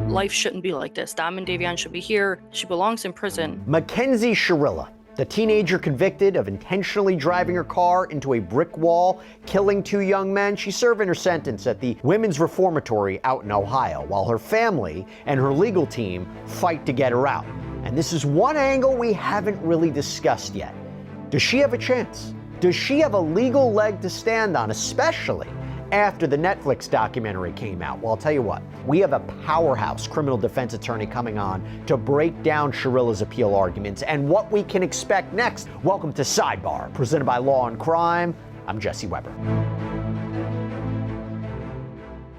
Life shouldn't be like this. Dom and Davion should be here. She belongs in prison. Mackenzie Shirilla, the teenager convicted of intentionally driving her car into a brick wall, killing 2 young men, she's serving her sentence at the Women's Reformatory out in Ohio, while her family and her legal team fight to get her out. And this is one angle we haven't really discussed yet. Does she have a chance? Does she have a legal leg to stand on, especially after the Netflix documentary came out? Well, I'll tell you what, we have a powerhouse criminal defense attorney coming on to break down Shirilla's appeal arguments and what we can expect next. Welcome to Sidebar, presented by Law&Crime. I'm Jesse Weber.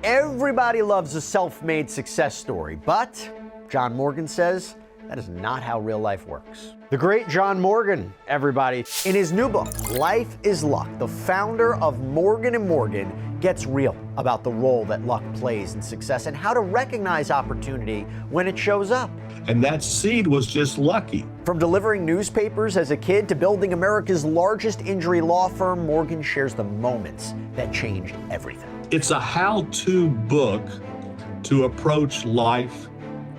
Everybody loves a self-made success story, but John Morgan says that is not how real life works. The great John Morgan, everybody. In his new book, Life is Luck, the founder of Morgan & Morgan gets real about the role that luck plays in success and how to recognize opportunity when it shows up. And that seed was just lucky. From delivering newspapers as a kid to building America's largest injury law firm, Morgan shares the moments that changed everything. It's a how-to book to approach life,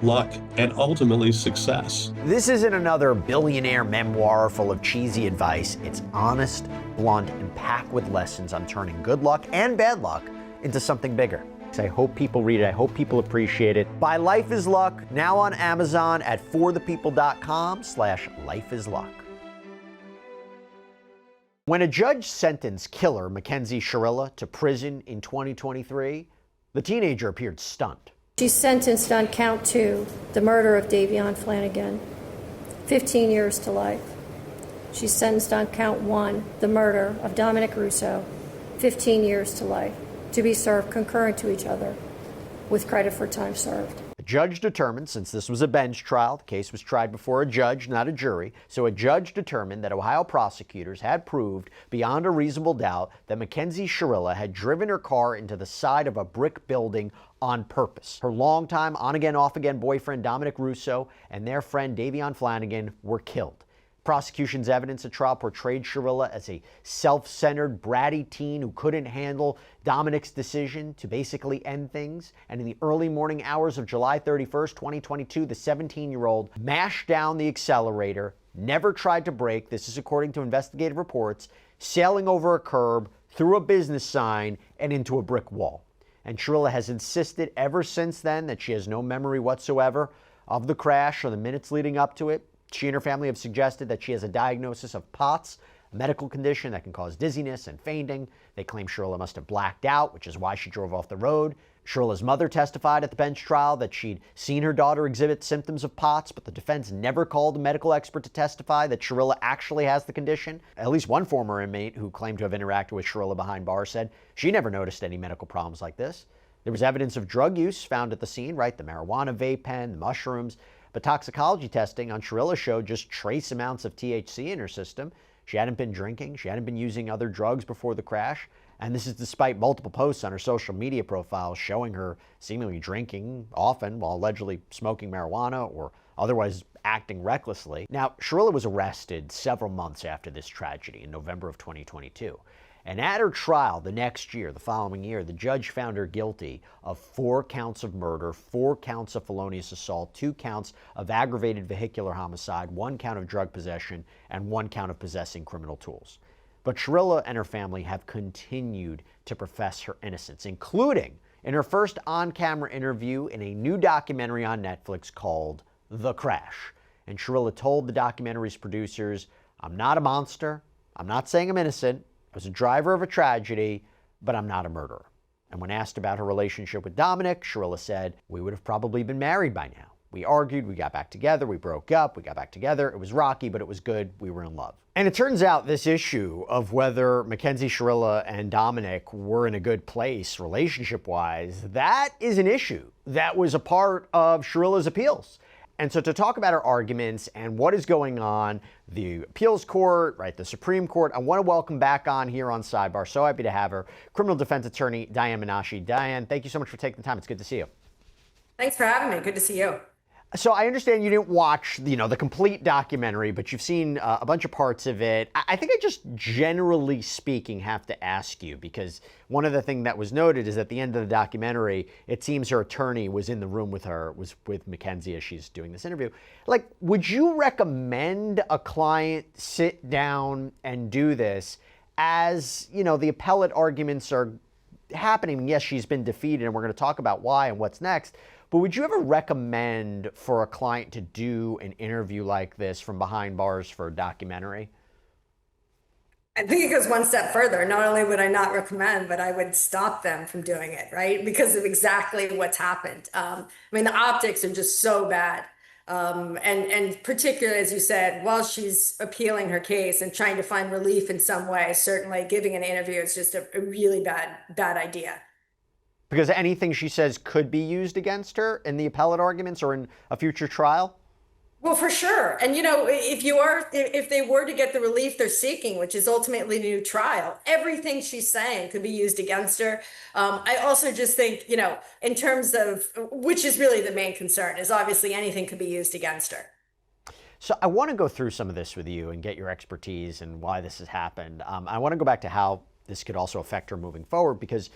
luck, and ultimately success. This isn't another billionaire memoir full of cheesy advice. It's honest, blunt, and packed with lessons on turning good luck and bad luck into something bigger. I hope people read it. I hope people appreciate it. Buy Life is Luck now on Amazon at forthepeople.com/lifeisluck. When a judge sentenced killer Mackenzie Shirilla to prison in 2023, the teenager appeared stunned. She's sentenced on count 2, the murder of Davion Flanagan, 15 years to life. She's sentenced on count 1, the murder of Dominic Russo, 15 years to life, to be served concurrent to each other with credit for time served. The judge determined, since this was a bench trial, the case was tried before a judge, not a jury, so a judge determined that Ohio prosecutors had proved beyond a reasonable doubt that Mackenzie Shirilla had driven her car into the side of a brick building on purpose. Her longtime on-again, off-again boyfriend, Dominic Russo, and their friend, Davion Flanagan, were killed. Prosecution's evidence at trial portrayed Shirilla as a self-centered, bratty teen who couldn't handle Dominic's decision to basically end things. And in the early morning hours of July 31st, 2022, the 17-year-old mashed down the accelerator, never tried to brake, this is according to investigative reports, sailing over a curb, through a business sign, and into a brick wall. And Shirilla has insisted ever since then that she has no memory whatsoever of the crash or the minutes leading up to it. She and her family have suggested that she has a diagnosis of POTS, a medical condition that can cause dizziness and fainting. They claim Shirilla must have blacked out, which is why she drove off the road. Shirilla's mother testified at the bench trial that she'd seen her daughter exhibit symptoms of POTS, but the defense never called a medical expert to testify that Shirilla actually has the condition. At least one former inmate who claimed to have interacted with Shirilla behind bars said she never noticed any medical problems like this. There was evidence of drug use found at the scene, right? The marijuana vape pen, the mushrooms. But toxicology testing on Shirilla showed just trace amounts of THC in her system. She hadn't been drinking. She hadn't been using other drugs before the crash. And this is despite multiple posts on her social media profile showing her seemingly drinking often while allegedly smoking marijuana or otherwise acting recklessly. Now, Shirilla was arrested several months after this tragedy in November of 2022. And at her trial the next year, the following year, the judge found her guilty of 4 counts of murder, 4 counts of felonious assault, 2 counts of aggravated vehicular homicide, 1 count of drug possession, and 1 count of possessing criminal tools. But Shirilla and her family have continued to profess her innocence, including in her first on-camera interview in a new documentary on Netflix called The Crash. And Shirilla told the documentary's producers, "I'm not a monster. I'm not saying I'm innocent. I was a driver of a tragedy, but I'm not a murderer." And when asked about her relationship with Dominic, Shirilla said, "We would have probably been married by now. We argued, we got back together, we broke up, we got back together. It was rocky, but it was good. We were in love." And it turns out this issue of whether Mackenzie Shirilla and Dominic were in a good place relationship-wise, that is an issue that was a part of Shirilla's appeals. And so to talk about her arguments and what is going on, the appeals court, right, the Supreme Court, I want to welcome back on here on Sidebar. So happy to have her, criminal defense attorney Diane Menashe. Diane, thank you so much for taking the time. It's good to see you. Thanks for having me. Good to see you. So I understand you didn't watch, the complete documentary, but you've seen a bunch of parts of it. I think I just, generally speaking, have to ask you, because one of the things that was noted is at the end of the documentary, it seems her attorney was in the room with her, was with Mackenzie as she's doing this interview. Like, would you recommend a client sit down and do this as, the appellate arguments are happening? Yes, she's been defeated, and we're going to talk about why and what's next. But would you ever recommend for a client to do an interview like this from behind bars for a documentary? I think it goes one step further. Not only would I not recommend, but I would stop them from doing it, right? Because of exactly what's happened. The optics are just so bad. And particularly, as you said, while she's appealing her case and trying to find relief in some way, certainly giving an interview is just a really bad idea. Because anything she says could be used against her in the appellate arguments or in a future trial? Well, for sure. And, if they were to get the relief they're seeking, which is ultimately a new trial, everything she's saying could be used against her. I also just think, in terms of, which is really the main concern, is obviously anything could be used against her. So I want to go through some of this with you and get your expertise and why this has happened. I want to go back to how this could also affect her moving forward, because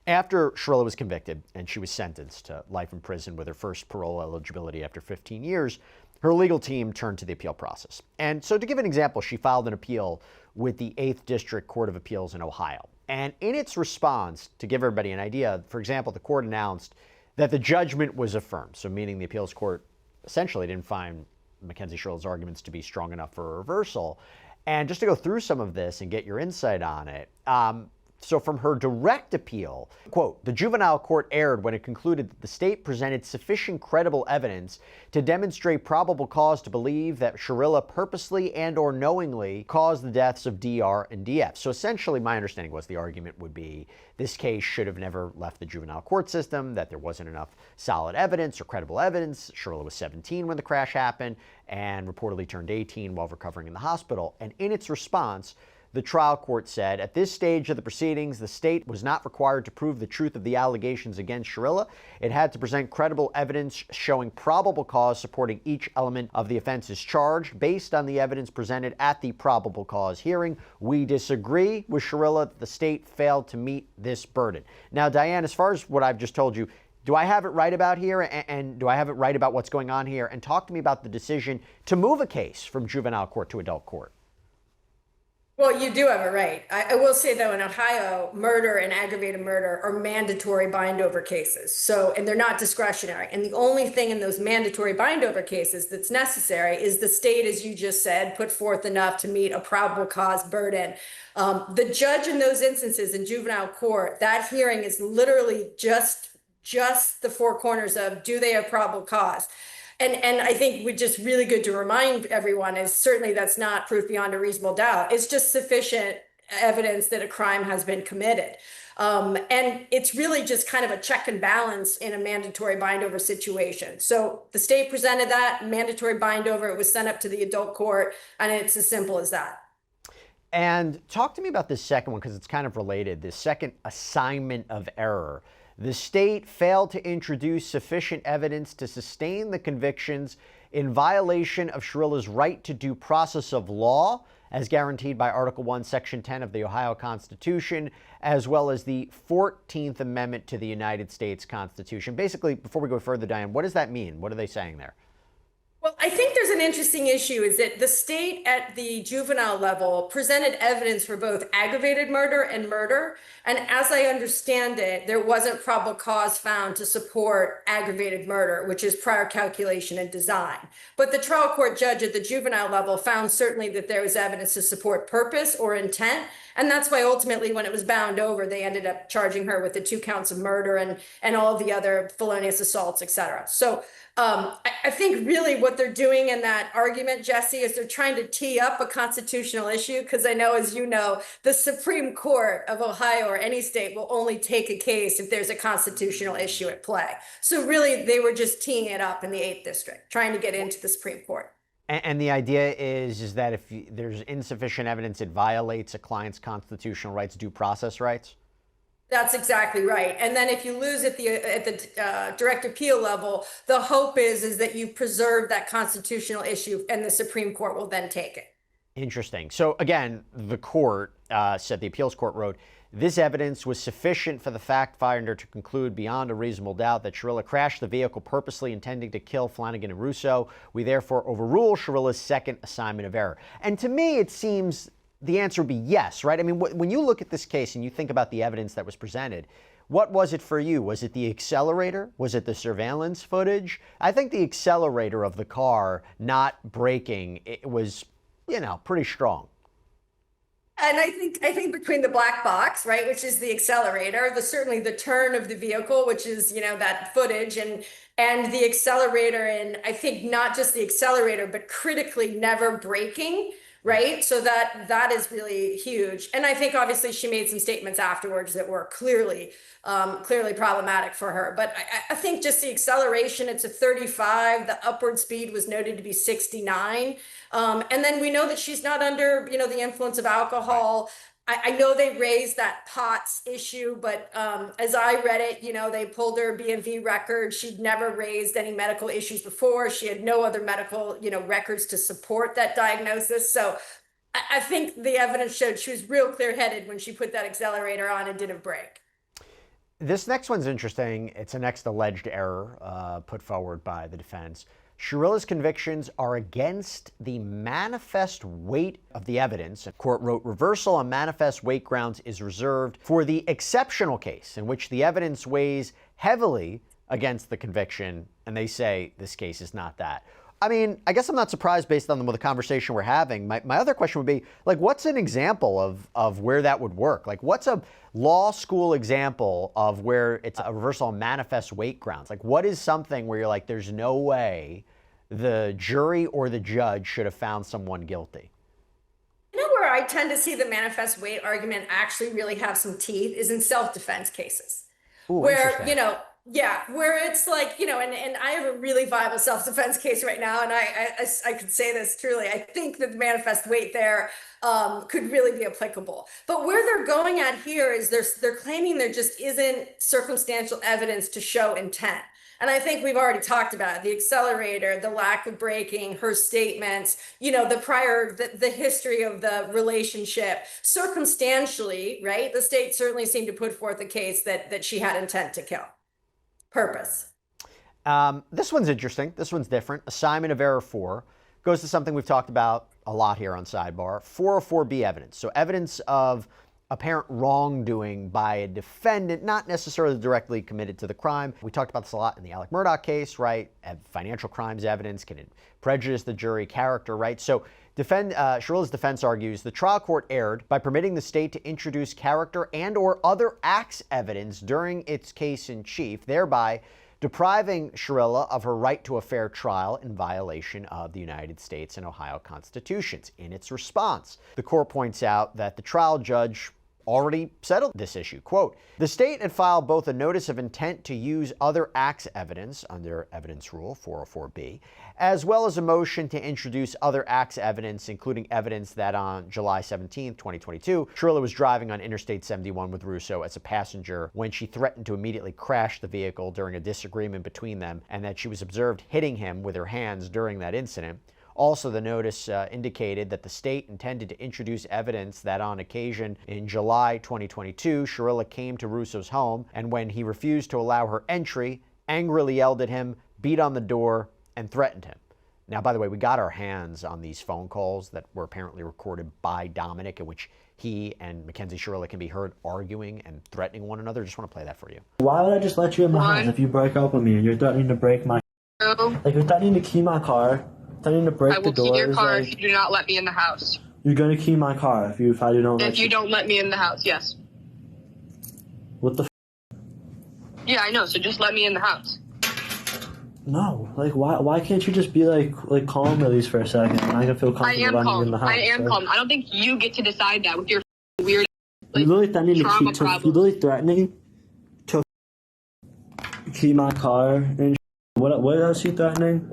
after Shirilla was convicted and she was sentenced to life in prison with her first parole eligibility after 15 years, her legal team turned to the appeal process. And so to give an example, she filed an appeal with the 8th District Court of Appeals in Ohio. And in its response, to give everybody an idea, for example, the court announced that the judgment was affirmed. So meaning the appeals court essentially didn't find Mackenzie Shirilla's arguments to be strong enough for a reversal. And just to go through some of this and get your insight on it, so from her direct appeal, quote, the juvenile court erred when it concluded that the state presented sufficient credible evidence to demonstrate probable cause to believe that Shirilla purposely and or knowingly caused the deaths of DR and DF. So essentially my understanding was the argument would be this case should have never left the juvenile court system, that there wasn't enough solid evidence or credible evidence. Shirilla was 17 when the crash happened and reportedly turned 18 while recovering in the hospital. And in its response, the trial court said, at this stage of the proceedings, the state was not required to prove the truth of the allegations against Shirilla. It had to present credible evidence showing probable cause supporting each element of the offenses charged. Based on the evidence presented at the probable cause hearing, we disagree with Shirilla that the state failed to meet this burden. Now, Diane, as far as what I've just told you, do I have it right about here? And do I have it right about what's going on here? And talk to me about the decision to move a case from juvenile court to adult court. Well, you do have it right. I will say, though, in Ohio, murder and aggravated murder are mandatory bind-over cases. And they're not discretionary. And the only thing in those mandatory bind-over cases that's necessary is the state, as you just said, put forth enough to meet a probable cause burden. The judge in those instances in juvenile court, that hearing is literally just the four corners of, do they have probable cause? And I think we're just really good to remind everyone is certainly that's not proof beyond a reasonable doubt. It's just sufficient evidence that a crime has been committed. And it's really just kind of a check and balance in a mandatory bind-over situation. So the state presented that mandatory bind-over. It was sent up to the adult court, and it's as simple as that. And talk to me about this second one, because it's kind of related. This second assignment of error. The state failed to introduce sufficient evidence to sustain the convictions in violation of Shirilla's right to due process of law, as guaranteed by Article 1, Section 10 of the Ohio Constitution, as well as the 14th Amendment to the United States Constitution. Basically, before we go further, Diane, what does that mean? What are they saying there? Well, I think there's an interesting issue is that the state at the juvenile level presented evidence for both aggravated murder and murder. And as I understand it, there wasn't probable cause found to support aggravated murder, which is prior calculation and design. But the trial court judge at the juvenile level found certainly that there was evidence to support purpose or intent. And that's why ultimately when it was bound over, they ended up charging her with the 2 counts of murder and all the other felonious assaults, et cetera. So I think really what they're doing in that argument, Jesse, is they're trying to tee up a constitutional issue, because I know, as you know, the Supreme Court of Ohio or any state will only take a case if there's a constitutional issue at play. So really, they were just teeing it up in the 8th District, trying to get into the Supreme Court. And the idea is that if there's insufficient evidence, it violates a client's constitutional rights, due process rights? That's exactly right. And then if you lose at the direct appeal level, the hope is that you preserve that constitutional issue, and the Supreme Court will then take it. Interesting. So again, the court said, the appeals court wrote, this evidence was sufficient for the fact finder to conclude beyond a reasonable doubt that Shirilla crashed the vehicle purposely intending to kill Flanagan and Russo. We therefore overrule Shirilla's second assignment of error. And to me, it seems the answer would be yes, right? I mean, when you look at this case and you think about the evidence that was presented, what was it for you? Was it the accelerator? Was it the surveillance footage? I think the accelerator of the car not braking, it was, you know, pretty strong. And I think between the black box, right, which is the accelerator, certainly the turn of the vehicle, which is, you know, that footage, and the accelerator, and I think not just the accelerator, but critically never braking, right? So that is really huge. And I think obviously she made some statements afterwards that were clearly problematic for her. But I think just the acceleration, it's a 35. The upward speed was noted to be 69. And then we know that she's not under, you know, the influence of alcohol. I know they raised that POTS issue, but as I read it, you know, they pulled her B&V record. She'd never raised any medical issues before. She had no other medical, you know, records to support that diagnosis. So I think the evidence showed she was real clear-headed when she put that accelerator on and didn't brake. This next one's interesting. It's a next alleged error put forward by the defense. Shirilla's convictions are against the manifest weight of the evidence. The court wrote, reversal on manifest weight grounds is reserved for the exceptional case in which the evidence weighs heavily against the conviction, and they say this case is not that. I mean, I guess I'm not surprised based on the conversation we're having. My other question would be, like, what's an example of where that would work? Like, what's a law school example of where it's a reversal on manifest weight grounds? Like, what is something where you're like, there's no way the jury or the judge should have found someone guilty? You know where I tend to see the manifest weight argument actually really have some teeth is in self-defense cases. Ooh, where, you know, yeah, where it's like, you know, and I have a really viable self-defense case right now, and I could say this truly. I think that the manifest weight there could really be applicable. But where they're going at here is they're claiming there just isn't circumstantial evidence to show intent. And I think we've already talked about it, the accelerator, the lack of braking, her statements, you know, the history of the relationship. Circumstantially, right, the state certainly seemed to put forth a case that she had intent to kill. Purpose. This one's interesting. This one's different. Assignment of error 4 goes to something we've talked about a lot here on Sidebar. 404B evidence. So evidence of apparent wrongdoing by a defendant, not necessarily directly committed to the crime. We talked about this a lot in the Alec Murdaugh case, right? Financial crimes evidence, can it prejudice the jury, character, right? So Shirilla's defense argues the trial court erred by permitting the state to introduce character and or other acts evidence during its case in chief, thereby depriving Shirilla of her right to a fair trial in violation of the United States and Ohio constitutions. In its response, the court points out that the trial judge already settled this issue. Quote, the state had filed both a notice of intent to use other acts evidence under evidence rule 404B, as well as a motion to introduce other acts evidence, including evidence that on July 17, 2022, Shirilla was driving on Interstate 71 with Russo as a passenger when she threatened to immediately crash the vehicle during a disagreement between them, and that she was observed hitting him with her hands during that incident. Also, the notice indicated that the state intended to introduce evidence that on occasion in July 2022, Shirilla came to Russo's home, and when he refused to allow her entry, angrily yelled at him, beat on the door, and threatened him. Now, by the way, we got our hands on these phone calls that were apparently recorded by Dominic, in which he and Mackenzie Shirilla can be heard arguing and threatening one another. Just want to play that for you. Why would I just let you in my house if you break up with me and you're threatening to break my... Like, you're threatening to key my car. To break I will the doors, key your car like, if you do not let me in the house. You're gonna key my car if I don't let If you don't let me in the house, yes. What the Yeah, I know, so just let me in the house. No, like why can't you just be like calm at least for a second and I can feel comfortable letting you in the house. I am calm. I don't think you get to decide that with your weird you're literally threatening trauma to problems. you're literally threatening to key my car and what else are you threatening?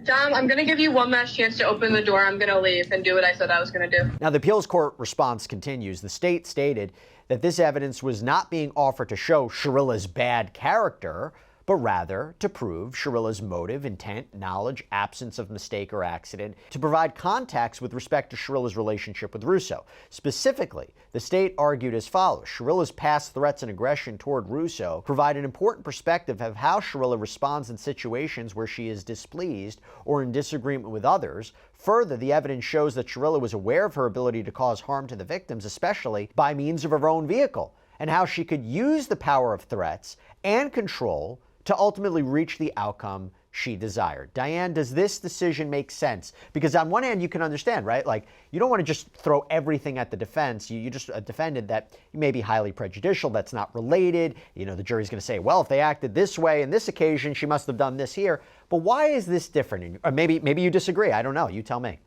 Dom, I'm going to give you one last chance to open the door. I'm going to leave and do what I said I was going to do. Now, the appeals court response continues. The state stated that this evidence was not being offered to show Shirilla's bad character, but rather to prove Shirilla's motive, intent, knowledge, absence of mistake or accident, to provide context with respect to Shirilla's relationship with Russo. Specifically, the state argued as follows: Shirilla's past threats and aggression toward Russo provide an important perspective of how Shirilla responds in situations where she is displeased or in disagreement with others. Further, the evidence shows that Shirilla was aware of her ability to cause harm to the victims, especially by means of her own vehicle, and how she could use the power of threats and control to ultimately reach the outcome she desired. Diane, does this decision make sense? Because on one hand, you can understand, right? Like, you don't want to just throw everything at the defense. You just defended that may be highly prejudicial, that's not related. The jury's going to say, well, if they acted this way in this occasion, she must have done this here. But why is this different? Or maybe you disagree. I don't know. You tell me.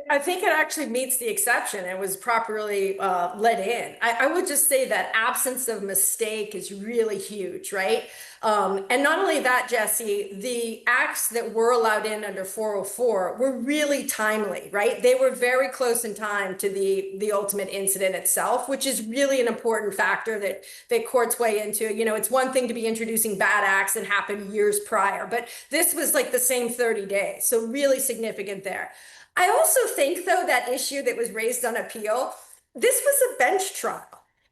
I think it actually meets the exception. It was properly let in. I would just say that absence of mistake is really huge, right? And not only that, Jesse, the acts that were allowed in under 404 were really timely, right? They were very close in time to the ultimate incident itself, which is really an important factor that courts weigh into. It's one thing to be introducing bad acts that happened years prior, but this was like the same 30 days. So really significant there. I also think, though, that issue that was raised on appeal, this was a bench trial.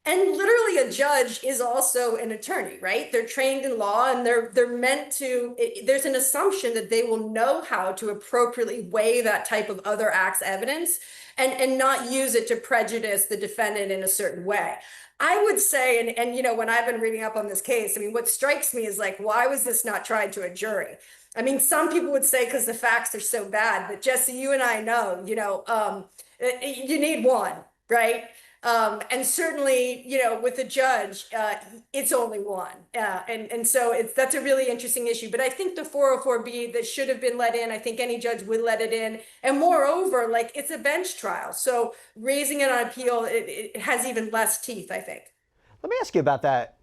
And literally a judge is also an attorney, right? They're trained in law and they're meant to, there's an assumption that they will know how to appropriately weigh that type of other acts evidence and not use it to prejudice the defendant in a certain way. I would say, and when I've been reading up on this case, what strikes me is like, why was this not tried to a jury? Some people would say because the facts are so bad, but Jesse, you and I know, you need one, right? And certainly, with a judge, it's only one. And so that's a really interesting issue. But I think the 404B that should have been let in, I think any judge would let it in. And moreover, like, it's a bench trial. So raising it on appeal, it has even less teeth, I think. Let me ask you about that.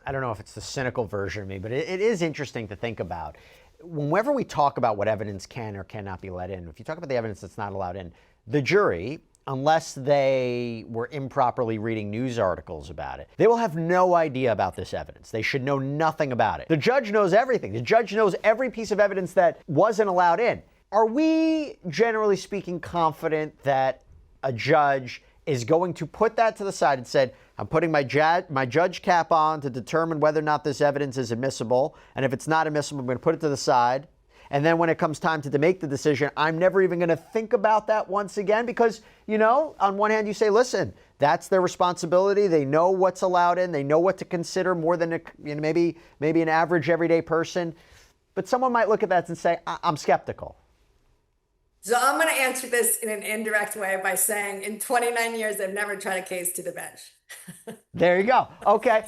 I don't know if it's the cynical version of me, but it is interesting to think about. Whenever we talk about what evidence can or cannot be let in, if you talk about the evidence that's not allowed in, the jury, unless they were improperly reading news articles about it, they will have no idea about this evidence. They should know nothing about it. The judge knows everything. The judge knows every piece of evidence that wasn't allowed in. Are we, generally speaking, confident that a judge is going to put that to the side and said, I'm putting my judge cap on to determine whether or not this evidence is admissible, and if it's not admissible, I'm going to put it to the side, and then when it comes time to make the decision, I'm never even going to think about that once again? Because, on one hand you say, listen, that's their responsibility. They know what's allowed in. They know what to consider more than maybe an average everyday person. But someone might look at that and say, I'm skeptical. So I'm going to answer this in an indirect way by saying in 29 years, I've never tried a case to the bench. There you go. Okay.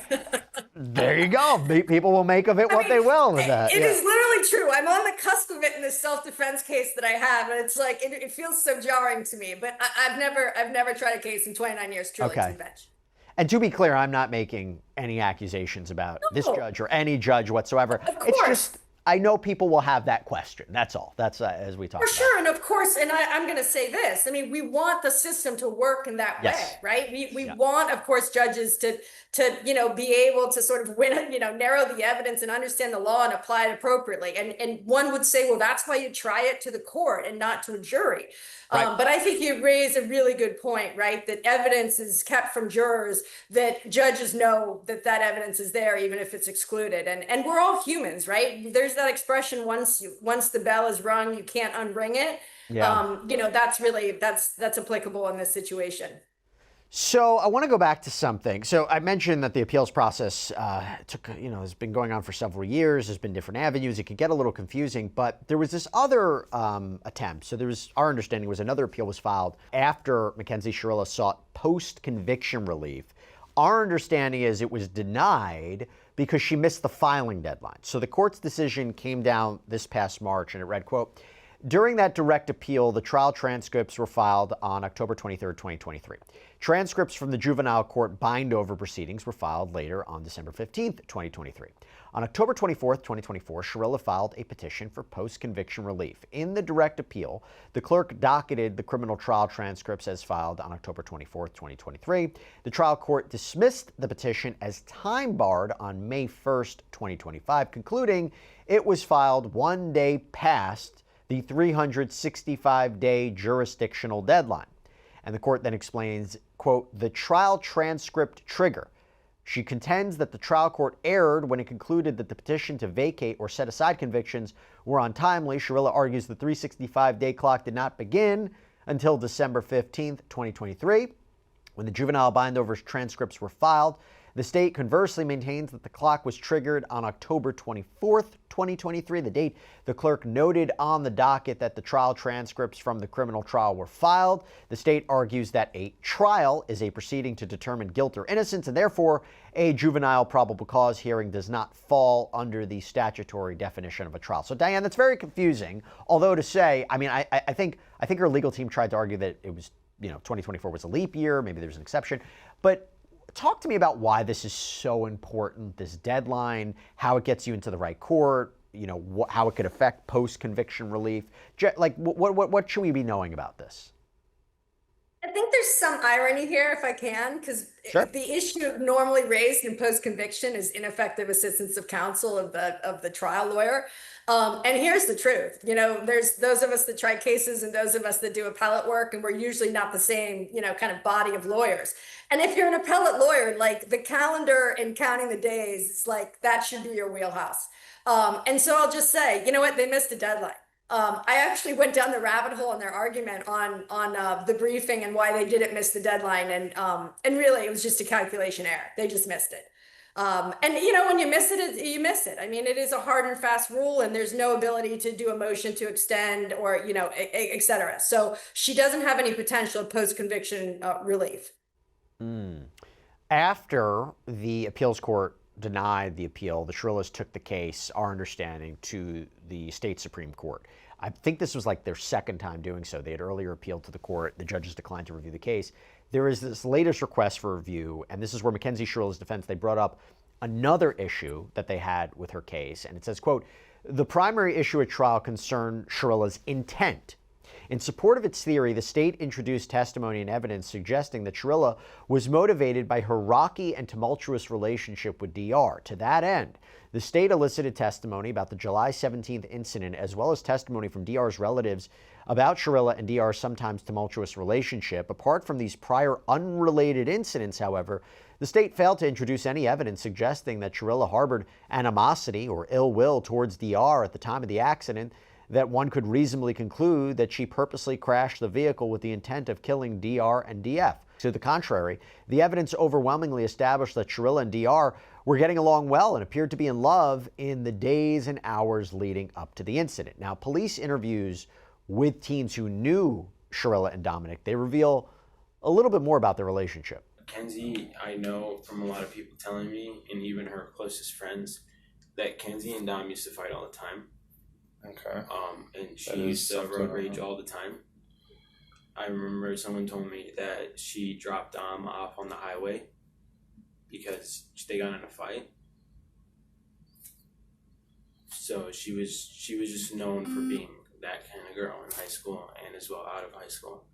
There you go. People will make of it what they will with that. It is literally true. I'm on the cusp of it in this self-defense case that I have. And it's like, it feels so jarring to me, but I've never tried a case in 29 years truly to the bench. And to be clear, I'm not making any accusations about this judge or any judge whatsoever. Of course. It's just, I know people will have that question. That's all. That's as we talk about. For sure. And of course, and I'm going to say this. We want the system to work in that way, right? We want, of course, judges to be able to sort of narrow the evidence and understand the law and apply it appropriately. And one would say, well, that's why you try it to the court and not to a jury. Right. But I think you raise a really good point, right? That evidence is kept from jurors, that judges know that evidence is there, even if it's excluded. And we're all humans, right? There's that expression, once the bell is rung, you can't unring it. Yeah. That's applicable in this situation. So I want to go back to something. So I mentioned that the appeals process has been going on for several years. There's been different avenues. It could get a little confusing, but there was this other attempt. So our understanding was another appeal was filed after Mackenzie Shirilla sought post-conviction relief. Our understanding is it was denied because she missed the filing deadline. So the court's decision came down this past March, and it read, quote, During that direct appeal, the trial transcripts were filed on October 23, 2023. Transcripts from the juvenile court bind-over proceedings were filed later on December 15, 2023. On October 24, 2024, Shirilla filed a petition for post-conviction relief. In the direct appeal, the clerk docketed the criminal trial transcripts as filed on October 24, 2023. The trial court dismissed the petition as time-barred on May 1, 2025, concluding it was filed 1 day past the 365-day jurisdictional deadline. And the court then explains, quote, the trial transcript trigger. She contends that the trial court erred when it concluded that the petition to vacate or set aside convictions were untimely. Shirilla argues the 365-day clock did not begin until December 15, 2023, when the juvenile bindovers transcripts were filed. The state conversely maintains that the clock was triggered on October 24th, 2023, the date the clerk noted on the docket that the trial transcripts from the criminal trial were filed. The state argues that a trial is a proceeding to determine guilt or innocence, and therefore a juvenile probable cause hearing does not fall under the statutory definition of a trial. So, Diane, that's very confusing. Although to say, I mean, I think her legal team tried to argue that it was, 2024 was a leap year, maybe there's an exception, but talk to me about why this is so important, this deadline, how it gets you into the right court, how it could affect post-conviction relief. Like, what should we be knowing about this? I think there's some irony here, if I can, because Sure. the issue normally raised in post-conviction is ineffective assistance of counsel of the trial lawyer. And here's the truth, there's those of us that try cases and those of us that do appellate work, and we're usually not the same, kind of body of lawyers. And if you're an appellate lawyer, like the calendar and counting the days, it's like that should be your wheelhouse. And so I'll just say, you know what, they missed a deadline. I actually went down the rabbit hole in their argument on the briefing and why they didn't miss the deadline, and really it was just a calculation error. They just missed it. And when you miss it, you miss it. I mean, it is a hard and fast rule, and there's no ability to do a motion to extend or et cetera. So she doesn't have any potential post-conviction relief. After the appeals court denied the appeal, the Shirillas took the case, our understanding, to the state Supreme Court. I think this was like their second time doing so. They had earlier appealed to the court. The judges declined to review the case. There is this latest request for review, and this is where Mackenzie Shirilla's defense, they brought up another issue that they had with her case. And it says, quote, the primary issue at trial concerned Shirilla's intent. In support of its theory, the state introduced testimony and evidence suggesting that Shirilla was motivated by her rocky and tumultuous relationship with DR. To that end, the state elicited testimony about the July 17th incident, as well as testimony from DR's relatives about Shirilla and DR's sometimes tumultuous relationship. Apart from these prior unrelated incidents, however, the state failed to introduce any evidence suggesting that Shirilla harbored animosity or ill will towards DR at the time of the accident, that one could reasonably conclude that she purposely crashed the vehicle with the intent of killing DR and DF. To the contrary, the evidence overwhelmingly established that Shirilla and DR were getting along well and appeared to be in love in the days and hours leading up to the incident. Now, police interviews with teens who knew Shirilla and Dominic, they reveal a little bit more about their relationship. Kenzie, I know from a lot of people telling me, and even her closest friends, that Kenzie and Dom used to fight all the time. Okay. And she used to road rage all the time. I remember someone told me that she dropped Dom off on the highway because they got in a fight. So she was just known for being that kind of girl in high school and as well out of high school.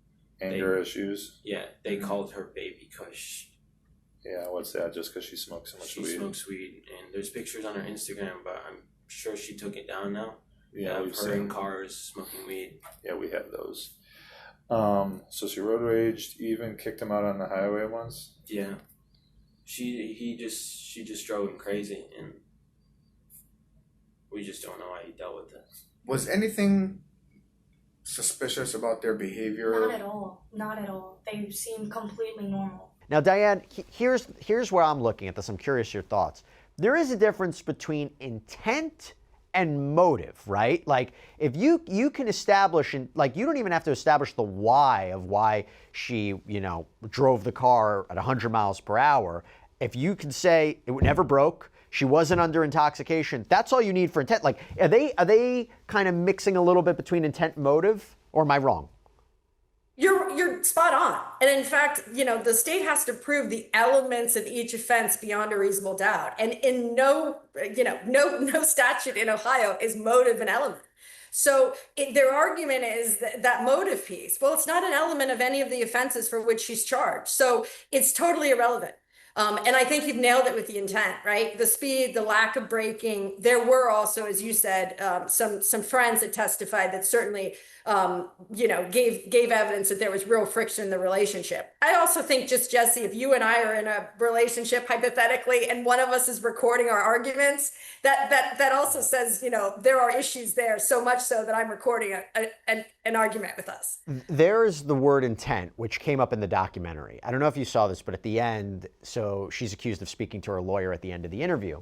Anger issues? Yeah, they called her Baby Kush. Yeah, what's that? Just because she smokes so much weed? She smokes weed, and there's pictures on her Instagram, but I'm sure she took it down now. Yeah, we've her in cars smoking weed. Yeah, we have those. So she road raged, even kicked him out on the highway once? Yeah. She just drove him crazy, and we just don't know how he dealt with it. Was anything suspicious about their behavior? Not at all. Not at all. They seemed completely normal. Now, Diane, here's where I'm looking at this. I'm curious your thoughts. There is a difference between intent and motive, right? Like, if you can establish, and like, you don't even have to establish the why of why she, drove the car at 100 miles per hour. If you can say it never broke, she wasn't under intoxication. That's all you need for intent. Like, are they kind of mixing a little bit between intent and motive, or am I wrong? You're spot on. And in fact, the state has to prove the elements of each offense beyond a reasonable doubt. And in no statute in Ohio is motive an element. So their argument is that motive piece. Well, it's not an element of any of the offenses for which she's charged. So it's totally irrelevant. And I think you've nailed it with the intent, right? The speed, the lack of braking. There were also, as you said, some friends that testified that certainly, gave evidence that there was real friction in the relationship. I also think, just Jesse, if you and I are in a relationship hypothetically, and one of us is recording our arguments, that also says, there are issues there, so much so that I'm recording an argument with us. There's the word intent, which came up in the documentary. I don't know if you saw this, but at the end, so she's accused of speaking to her lawyer at the end of the interview.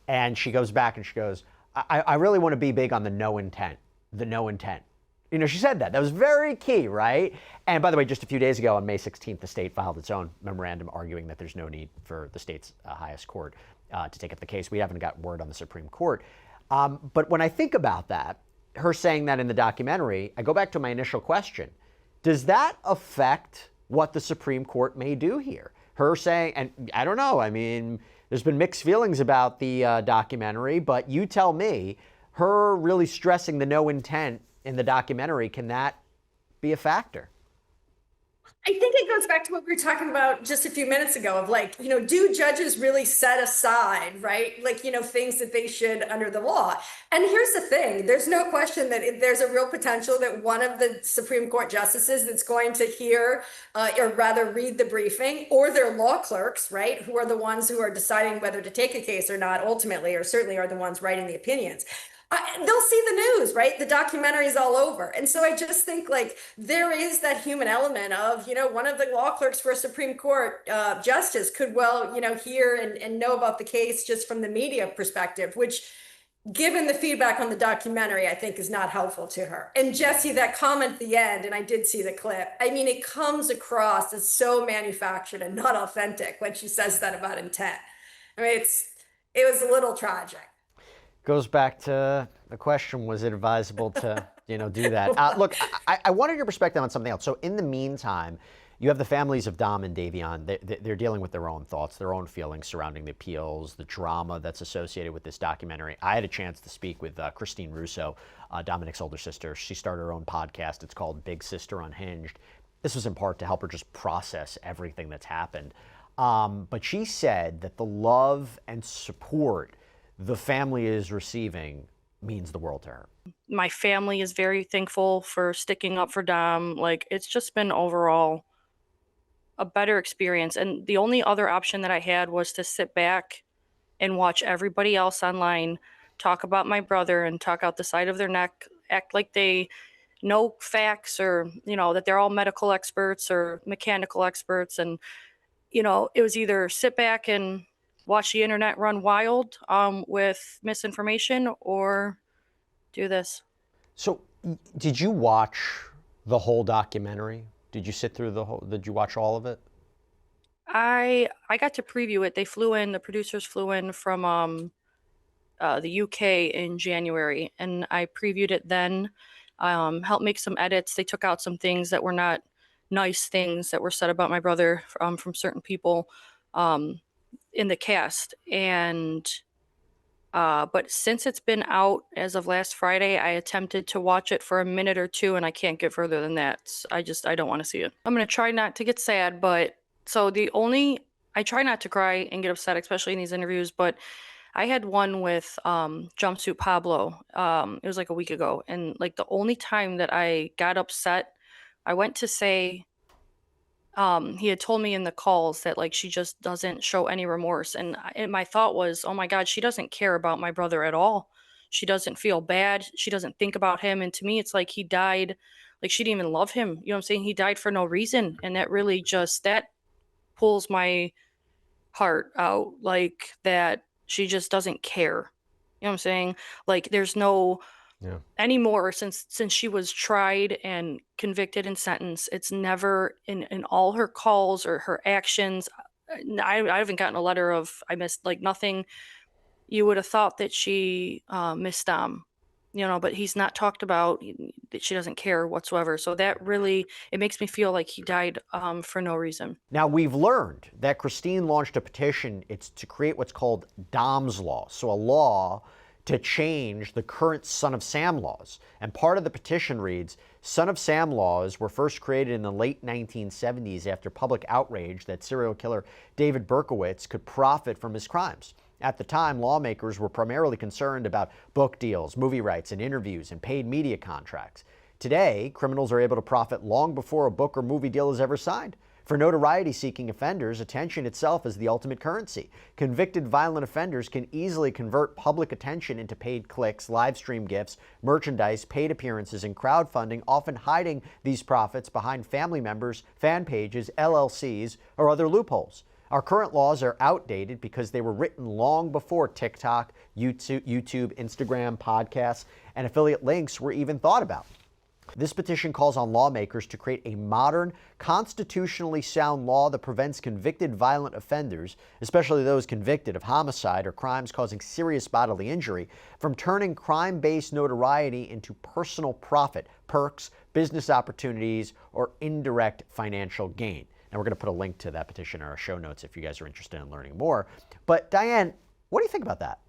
And she goes back and she goes, I really want to be big on the no intent, the no intent. She said that. That was very key, right? And by the way, just a few days ago on May 16th, the state filed its own memorandum arguing that there's no need for the state's highest court to take up the case. We haven't got word on the Supreme Court. But when I think about that, her saying that in the documentary, I go back to my initial question. Does that affect what the Supreme Court may do here? Her saying, and I don't know, I mean, there's been mixed feelings about the documentary, but you tell me, her really stressing the no intent in the documentary, can that be a factor? I think it goes back to what we were talking about just a few minutes ago of do judges really set aside, right? Things that they should under the law. And here's the thing, there's no question that there's a real potential that one of the Supreme Court justices that's going to hear, or rather read the briefing, or their law clerks, right? Who are the ones who are deciding whether to take a case or not ultimately, or certainly are the ones writing the opinions. They'll see the news, right? The documentary's all over. And so I just think there is that human element of, one of the law clerks for a Supreme Court justice could hear and know about the case just from the media perspective, which, given the feedback on the documentary, I think is not helpful to her. And Jesse, that comment at the end, and I did see the clip, I mean, it comes across as so manufactured and not authentic when she says that about intent. I mean, it was a little tragic. Goes back to the question, was it advisable to, do that? Look, I wanted your perspective on something else. So in the meantime, you have the families of Dom and Davion. They're dealing with their own thoughts, their own feelings surrounding the appeals, the drama that's associated with this documentary. I had a chance to speak with Christine Russo, Dominic's older sister. She started her own podcast. It's called Big Sister Unhinged. This was in part to help her just process everything that's happened. But she said that the love and support the family is receiving means the world to her. My family is very thankful for sticking up for Dom. It's just been overall a better experience. And the only other option that I had was to sit back and watch everybody else online talk about my brother and talk out the side of their neck, act like they know facts, or, that they're all medical experts or mechanical experts. And, it was either sit back and watch the internet run wild with misinformation, or do this. So did you watch the whole documentary? Did you sit through did you watch all of it? I got to preview it. The producers flew in from the UK in January, and I previewed it then, helped make some edits. They took out some things that were not nice things that were said about my brother from certain people in the cast. And but since it's been out as of last Friday, I attempted to watch it for a minute or two, and I can't get further than that. I don't want to see it. I'm going to try not to get sad, but I try not to cry and get upset, especially in these interviews, but I had one with Jumpsuit Pablo. It was a week ago, and the only time that I got upset, I went to say, he had told me in the calls that she just doesn't show any remorse. And my thought was, oh my God, she doesn't care about my brother at all. She doesn't feel bad. She doesn't think about him. And to me, it's he died, she didn't even love him. You know what I'm saying? He died for no reason. And that really that pulls my heart out, that she just doesn't care. You know what I'm saying? There's no anymore since she was tried and convicted and sentenced. It's never in all her calls or her actions. I haven't gotten a letter of I missed nothing. you would have thought that she missed Dom, but he's not talked about, that she doesn't care whatsoever. So that really, it makes me feel like he died for no reason. Now, we've learned that Christine launched a petition. It's to create what's called Dom's Law, so a law to change the current Son of Sam laws. And part of the petition reads, Son of Sam laws were first created in the late 1970s after public outrage that serial killer David Berkowitz could profit from his crimes. At the time, lawmakers were primarily concerned about book deals, movie rights, and interviews, and paid media contracts. Today, criminals are able to profit long before a book or movie deal is ever signed. For notoriety-seeking offenders, attention itself is the ultimate currency. Convicted violent offenders can easily convert public attention into paid clicks, live stream gifts, merchandise, paid appearances, and crowdfunding, often hiding these profits behind family members, fan pages, LLCs, or other loopholes. Our current laws are outdated because they were written long before TikTok, YouTube, Instagram, podcasts, and affiliate links were even thought about. This petition calls on lawmakers to create a modern, constitutionally sound law that prevents convicted violent offenders, especially those convicted of homicide or crimes causing serious bodily injury, from turning crime-based notoriety into personal profit, perks, business opportunities, or indirect financial gain. Now, we're going to put a link to that petition in our show notes if you guys are interested in learning more. But Diane, what do you think about that?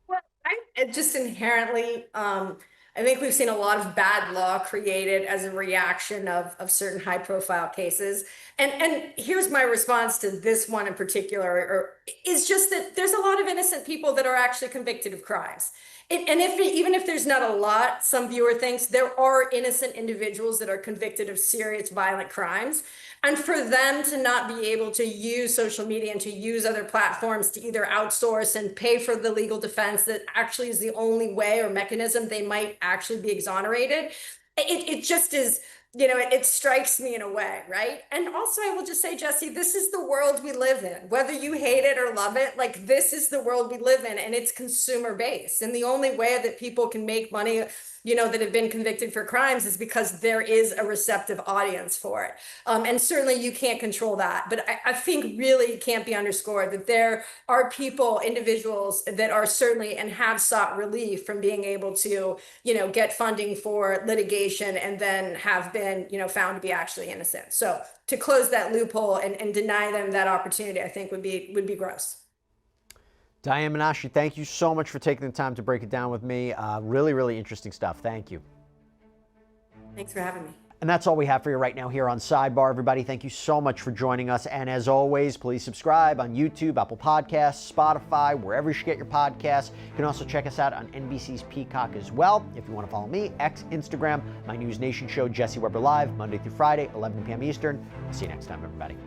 Well, I just inherently, I think we've seen a lot of bad law created as a reaction of certain high profile cases. And here's my response to this one in particular, is just that there's a lot of innocent people that are actually convicted of crimes. And even if there's not a lot, some viewer thinks there are innocent individuals that are convicted of serious violent crimes. And for them to not be able to use social media and to use other platforms to either outsource and pay for the legal defense that actually is the only way or mechanism they might actually be exonerated, it just is, it strikes me in a way, right? And also I will just say, Jesse, this is the world we live in. Whether you hate it or love it, like this is the world we live in, and it's consumer based. And the only way that people can make money, that have been convicted for crimes is because there is a receptive audience for it. And certainly you can't control that. But I think really it can't be underscored that there are people, individuals that are certainly and have sought relief from being able to, get funding for litigation and then have been, found to be actually innocent. So to close that loophole and deny them that opportunity, I think would be gross. Diane Menashe, thank you so much for taking the time to break it down with me. Really, really interesting stuff. Thank you. Thanks for having me. And that's all we have for you right now here on Sidebar, everybody. Thank you so much for joining us. And as always, please subscribe on YouTube, Apple Podcasts, Spotify, wherever you get your podcasts. You can also check us out on NBC's Peacock as well. If you want to follow me, Instagram, my News Nation show, Jesse Weber Live, Monday through Friday, 11 p.m. Eastern. See you next time, everybody.